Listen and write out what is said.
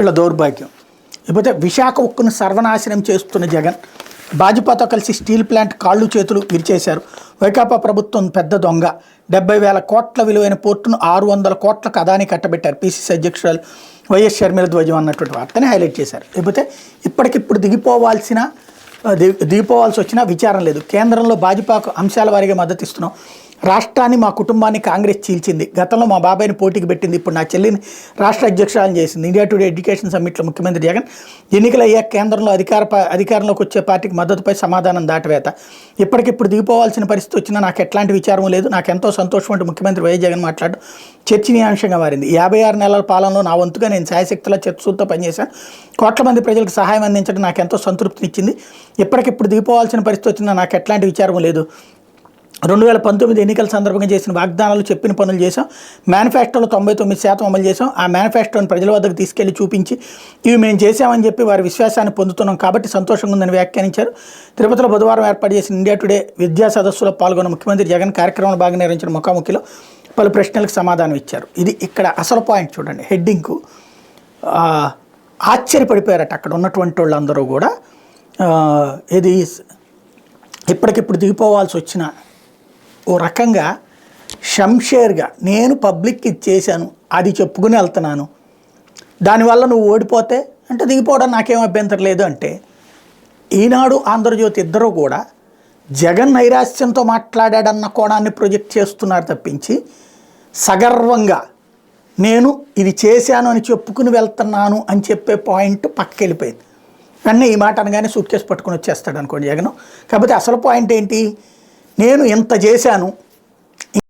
వీళ్ళ దౌర్భాగ్యం. లేకపోతే విశాఖ ఉక్కును సర్వనాశనం చేస్తున్న జగన్, భాజపాతో కలిసి స్టీల్ ప్లాంట్ కాళ్ళు చేతులు విరిచేశారు. వైకాపా ప్రభుత్వం పెద్ద దొంగ, 70,000 కోట్ల విలువైన పోర్టును 600 కోట్లకు అదాని కట్టబెట్టారు. పిసిసి అధ్యక్షురాలు వైఎస్ షర్మిల ధ్వజం అన్నటువంటి వార్తని హైలైట్ చేశారు. లేకపోతే ఇప్పటికిప్పుడు దిగిపోవాల్సి వచ్చినా విచారం లేదు. కేంద్రంలో భాజపాకు అంశాల వారీగా మద్దతు ఇస్తున్నాం. రాష్ట్రాన్ని మా కుటుంబాన్ని కాంగ్రెస్ చీల్చింది. గతంలో మా బాబాయిని పోటీకి పెట్టింది, ఇప్పుడు నా చెల్లిని రాష్ట్ర అధ్యక్షురాలను చేసింది. ఇండియా టుడే ఎడ్యుకేషన్ సమ్మిట్లో ముఖ్యమంత్రి జగన్ ఎన్నికలు అయ్యాక కేంద్రంలో అధికారంలోకి వచ్చే పార్టీకి మద్దతుపై సమాధానం దాటవేత. ఇప్పటికిప్పుడు దిగిపోవాల్సిన పరిస్థితి వచ్చినా నాకు ఎట్లాంటి విచారం లేదు, నాకు ఎంతో సంతోషం అంటూ ముఖ్యమంత్రి వైఎస్ జగన్ మాట్లాడడం చర్చనీయాంశంగా మారింది. 56 నెలల పాలనలో నా వంతుగా నేను శాయశక్తుల చిత్తశుద్ధితో పనిచేశాను. కోట్ల మంది ప్రజలకు సహాయం అందించడం నాకు ఎంతో సంతృప్తినిచ్చింది. ఇప్పటికిప్పుడు దిగిపోవాల్సిన పరిస్థితి వచ్చినా నాకు ఎట్లాంటి విచారం లేదు. 2019 ఎన్నికల సందర్భంగా చేసిన వాగ్దానాలు, చెప్పిన పనులు చేసాం. మేనిఫెస్టోలో 99% అమలు చేసాం. ఆ మేనిఫెస్టోని ప్రజల వద్దకు తీసుకెళ్లి చూపించి ఇవి మేము చేసామని చెప్పి వారి విశ్వాసాన్ని పొందుతున్నాం కాబట్టి సంతోషంగా ఉందని వ్యాఖ్యానించారు. తిరుపతిలో బుధవారం ఏర్పాటు చేసిన ఇండియా టుడే విద్యా సదస్సులో పాల్గొన్న ముఖ్యమంత్రి జగన్ కార్యక్రమంలో భాగంగా నిర్వహించిన ముఖాముఖిలో పలు ప్రశ్నలకు సమాధానం ఇచ్చారు. ఇది ఇక్కడ అసలు పాయింట్ చూడండి. హెడ్డింగ్కు ఆశ్చర్యపడిపోయారట అక్కడ ఉన్నటువంటి వాళ్ళందరూ కూడా. ఇది ఇప్పటికిప్పుడు దిగిపోవాల్సి వచ్చిన ఓ రకంగా షంషేర్గా నేను పబ్లిక్కి ఇచ్చేసాను, అది చెప్పుకుని వెళ్తున్నాను, దానివల్ల నువ్వు ఓడిపోతే అంటే దిగిపోవడం నాకేం అభ్యంతరం లేదు అంటే, ఈనాడు ఆంధ్రజ్యోతి ఇద్దరూ కూడా జగన్ నైరాశ్యంతో మాట్లాడాడన్న కోణాన్ని ప్రొజెక్ట్ చేస్తున్నారు తప్పించి సగర్వంగా నేను ఇది చేశాను అని చెప్పుకుని వెళ్తున్నాను అని చెప్పే పాయింట్ పక్కకి వెళ్ళిపోయింది. కానీ ఈ మాట అనగానే సూట్ కేసు పట్టుకుని వచ్చేస్తాడు అనుకోండి జగన్. కాకపోతే అసలు పాయింట్ ఏంటి, నేను ఇంత చేశాను,